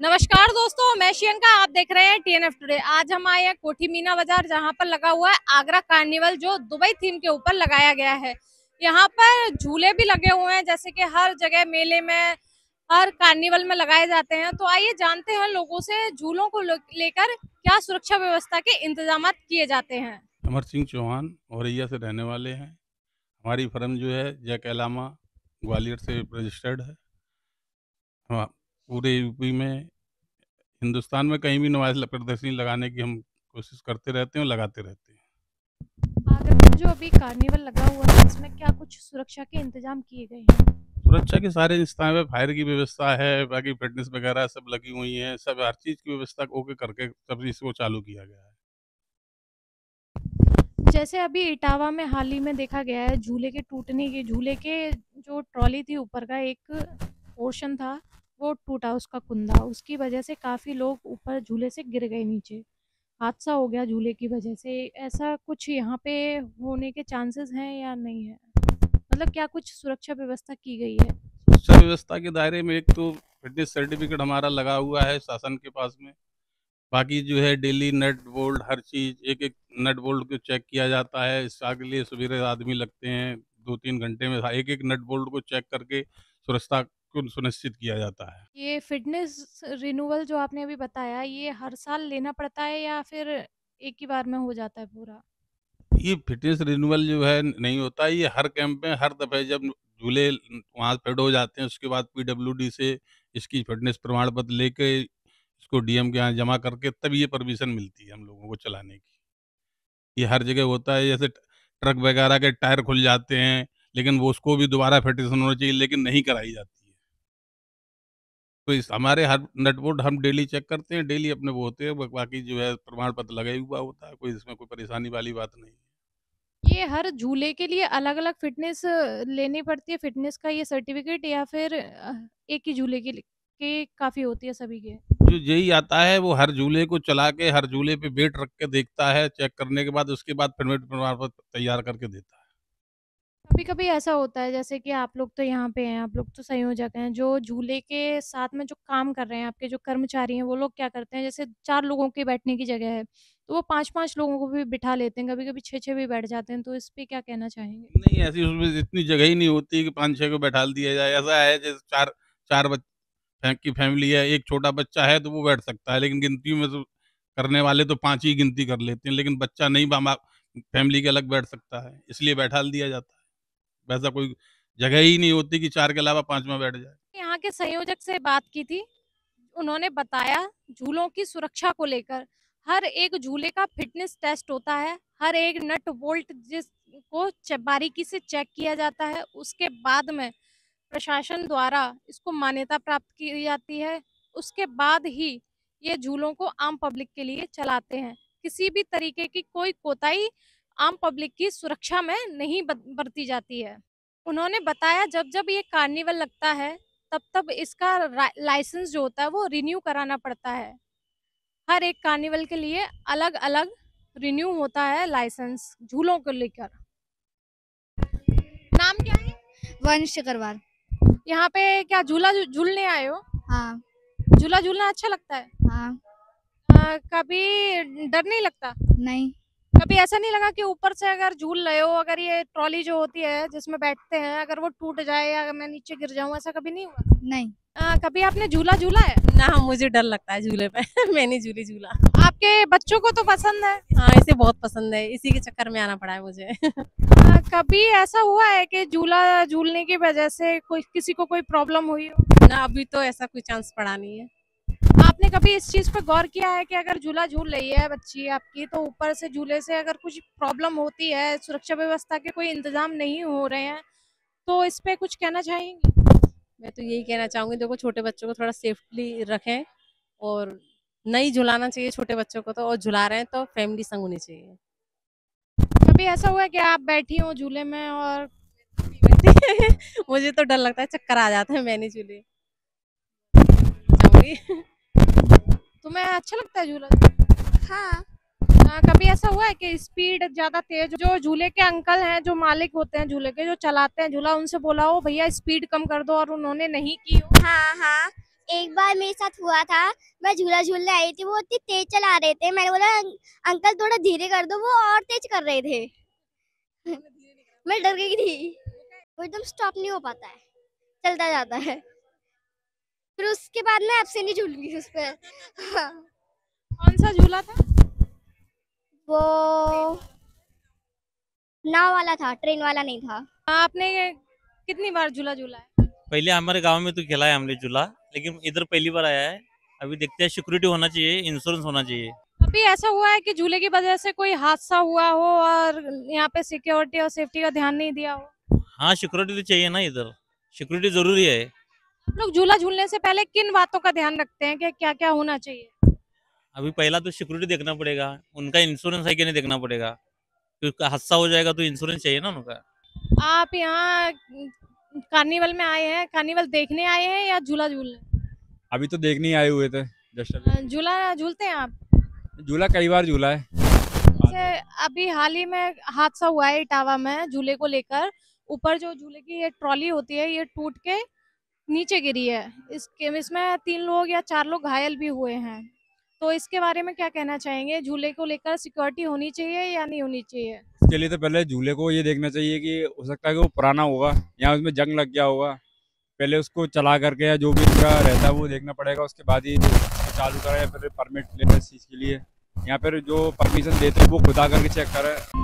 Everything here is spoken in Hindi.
नमस्कार दोस्तों, मैं श्रियंका। आप देख रहे हैं टीएनएफ टुडे। आज हम आए हैं कोठी मीना बाजार, जहां पर लगा हुआ है आगरा कार्निवल, जो दुबई थीम के ऊपर लगाया गया है। यहाँ पर झूले भी लगे हुए हैं, जैसे कि हर जगह मेले में, हर कार्निवल में लगाए जाते हैं। तो आइए जानते हैं लोगों से झूलों को लेकर क्या सुरक्षा व्यवस्था के इंतजाम किए जाते हैं। अमर सिंह चौहान औरैया से रहने वाले हैं। हमारी फर्म जो है जय कैलामा ग्वालियर से रजिस्टर्ड है। हाँ, पूरे यूपी में, हिंदुस्तान में कहीं भी नुमाइश प्रदर्शनी लगाने की हम कोशिश करते रहते हैं और लगाते रहते हैं। आगरा में जो अभी कार्निवल लगा हुआ है, इसमें क्या कुछ सुरक्षा के इंतजाम किए गए हैं? सुरक्षा के सारे इंतजाम है, फायर की व्यवस्था है, बाकी फिटनेस वगैरह सब लगी हुई है, सब हर चीज़ की व्यवस्था ओके करके सब इसको चालू किया गया है। जैसे अभी इटावा में हाल ही में देखा गया है, झूले के जो ट्रॉली थी, ऊपर का एक पोर्शन था वो टूटा, उसका कुंदा, उसकी वजह से काफी लोग ऊपर झूले से गिर गए नीचे। हादसा हो गया झूले की वजह से। ऐसा कुछ यहाँ पे होने के चांसेस हैं या नहीं है? मतलब क्या कुछ सुरक्षा व्यवस्था की गई है? सुरक्षा व्यवस्था के दायरे में एक तो फिटनेस सर्टिफिकेट हमारा लगा हुआ है शासन के पास में। बाकी जो है डेली नट बोल्ट हर चीज़, एक-एक नट बोल्ट को चेक किया जाता है। इसके लिए सवेरे आदमी लगते हैं, 2-3 घंटे में एक-एक नट बोल्ट को चेक करके सुरक्षा को सुनिश्चित किया जाता है। ये फिटनेस रिन्यूअल जो आपने अभी बताया, ये हर साल लेना पड़ता है या फिर एक ही बार में हो जाता है पूरा? ये फिटनेस रिन्यूअल जो है नहीं होता है, ये हर कैंप में हर दफ़े जब झूले वहाँ फिट हो जाते हैं, उसके बाद पीडब्ल्यूडी से इसकी फिटनेस प्रमाण पत्र लेके इसको डीएम के यहाँ जमा करके तब ये परमिशन मिलती है हम लोगों को चलाने की। ये हर जगह होता है, जैसे ट्रक वगैरह के टायर खुल जाते हैं, लेकिन वो उसको भी दोबारा फिटेशन होना चाहिए, लेकिन नहीं कराई जाती है। तो इस हमारे हर नट बोल्ट हम डेली चेक करते हैं, डेली अपने वो होते हैं, बाकी जो है प्रमाण पत्र लगा ही हुआ होता है, कोई इसमें कोई परेशानी वाली बात नहीं है। ये हर झूले के लिए अलग-अलग फ़िटनेस लेनी पड़ती है, फ़िटनेस का ये सर्टिफ़िकेट, या फिर एक ही झूले के काफ़ी होती है सभी के? जो जेई आता है वो हर झूले को चला के, हर झूले पे वेट रख के देखता है, चेक करने के बाद उसके बाद परमिट प्रमाण पत्र तैयार करके देता है। कभी-कभी ऐसा होता है, जैसे कि आप लोग तो यहाँ पे हैं, आप लोग तो संयोजक हैं, जो झूले के साथ में जो काम कर रहे हैं, आपके जो कर्मचारी हैं, वो लोग क्या करते हैं, जैसे 4 लोगों की बैठने की जगह है, तो वो 5-5 लोगों को भी बिठा लेते हैं, कभी-कभी 6-6 भी बैठ जाते हैं, तो इस पे क्या कहना चाहेंगे? नहीं, ऐसी उसमें इतनी जगह ही नहीं होती कि 5-6 को बैठा दिया जाए। ऐसा है जैसे 4 4 की फैमिली है, एक छोटा बच्चा है तो वो बैठ सकता है, लेकिन गिनती में तो करने वाले तो 5 ही गिनती कर लेते हैं, लेकिन बच्चा नहीं फैमिली के अलग बैठ सकता है, इसलिए बैठा दिया जाता है। वैसा कोई जगह ही नहीं होती कि 4 के अलावा 5वाँ बैठ जाए। यहाँ के संयोजक से बात की थी, उन्होंने बताया झूलों की सुरक्षा को लेकर हर एक झूले का फिटनेस टेस्ट होता है, हर एक नट बोल्ट जिसको बारीकी से चेक किया जाता है, उसके बाद में प्रशासन द्वारा इसको मान्यता प्राप्त की जाती है। उसके बाद ही ये झूलों को आम पब्लिक के लिए चलाते हैं। किसी भी तरीके की कोई कोताही आम पब्लिक की सुरक्षा में नहीं बरती जाती है। उन्होंने बताया जब-जब ये कार्निवल लगता है, तब-तब इसका लाइसेंस जो होता है वो रिन्यू कराना पड़ता है। हर एक कार्निवल के लिए अलग-अलग रिन्यू होता है लाइसेंस झूलों को लेकर। नाम क्या है? वंश चक्रवाल। यहाँ पे क्या झूला झूलने आए हो? हाँ। झूला झूलना अच्छा लगता है? हाँ। कभी डर नहीं लगता? नहीं। कभी ऐसा नहीं लगा कि ऊपर से अगर झूल रहे हो, अगर ये ट्रॉली जो होती है जिसमें बैठते हैं, अगर वो टूट जाए या अगर मैं नीचे गिर जाऊँ, ऐसा कभी नहीं हुआ? नहीं। कभी आपने झूला झूला है? ना, मुझे डर लगता है झूले पे मैं नहीं झूली झूला। आपके बच्चों को तो पसंद है? हाँ, इसे बहुत पसंद है, इसी के चक्कर में आना पड़ा है मुझे कभी ऐसा हुआ है कि झूला झूलने की वजह से कोई किसी को कोई प्रॉब्लम हुई हो? ना, अभी तो ऐसा कोई चांस पड़ा नहीं है। आपने कभी इस चीज पे गौर किया है कि अगर झूला झूल रही है बच्ची आपकी, तो ऊपर से झूले से अगर कुछ प्रॉब्लम होती है, सुरक्षा व्यवस्था के कोई इंतजाम नहीं हो रहे हैं, तो इस पे कुछ कहना चाहेंगी? मैं तो यही कहना चाहूंगी, देखो छोटे बच्चों को थोड़ा सेफ्टली रखें और नहीं झुलाना चाहिए छोटे बच्चों को, तो और झुला रहे हैं तो फैमिली संग होनी चाहिए। कभी ऐसा हुआ है कि आप बैठी हो झूले में और मुझे तो डर लगता है, चक्कर आ जाते हैं, मैं नहीं झूली जाऊंगी तुम्हें अच्छा लगता है झूला? हाँ। कभी ऐसा हुआ है कि स्पीड ज्यादा तेज, जो झूले के अंकल हैं, जो मालिक होते हैं झूले के, जो चलाते हैं झूला, उनसे बोला हो भैया स्पीड कम कर दो और उन्होंने नहीं की हो? हाँ। हाँ। एक बार मेरे साथ हुआ था, मैं झूला झूलने आई थी, वो इतनी तेज चला रहे थे, मैंने बोला अंकल थोड़ा धीरे कर दो, वो और तेज कर रहे थे। मैं डर गई थी। वो एकदम स्टॉप नहीं हो पाता है, चलता जाता है। फिर उसके बाद मैं अब से नहीं झूलूंगी उस पर। हाँ। कौन सा झूला था? वो नाव वाला था, ट्रेन वाला नहीं था। आपने ये कितनी बार झूला झूला है? पहले हमारे गांव में तो खेला है हमने झूला, लेकिन इधर पहली बार आया है। अभी देखते हैं, सिक्योरिटी होना चाहिए, इंश्योरेंस होना चाहिए। अभी ऐसा हुआ है कि झूले की वजह से कोई हादसा हुआ हो और यहाँ पे सिक्योरिटी और सेफ्टी का ध्यान नहीं दिया हो? हाँ, सिक्योरिटी तो चाहिए ना, इधर सिक्योरिटी जरूरी है। आप लोग झूला झूलने से पहले किन बातों का ध्यान रखते हैं कि क्या क्या होना चाहिए? अभी पहला तो सिक्योरिटी देखना पड़ेगा, उनका इंश्योरेंस है कि नहीं देखना पड़ेगा, क्योंकि हादसा हो जाएगा तो इंश्योरेंस चाहिए ना उनका। आप यहाँ कार्निवल में आए हैं, कार्निवल देखने आए हैं या झूला झूलने? अभी तो देखने ही आए हुए थे जस्ट अभी। झूला झूलते हैं आप? झूला कई बार झूला है। जैसे अभी हाल ही में हादसा हुआ है इटावा में झूले को लेकर, ऊपर जो झूले की ये ट्रॉली होती है ये टूट के नीचे गिरी है। इसमें 3 लोग या 4 लोग घायल भी हुए हैं। तो इसके बारे में क्या कहना चाहेंगे? झूले को लेकर सिक्योरिटी होनी चाहिए या नहीं होनी चाहिए? इसके लिए तो पहले झूले को ये देखना चाहिए कि हो सकता है कि वो पुराना होगा या उसमें जंग लग गया होगा। पहले उसको चला करके या जो भी उसका रहता है वो देखना पड़ेगा, उसके बाद ही चालू करें या फिर परमिट लेना इस चीज़ के लिए। यहाँ पर जो परमिशन देते हैं वो खुद आ करके चेक करें।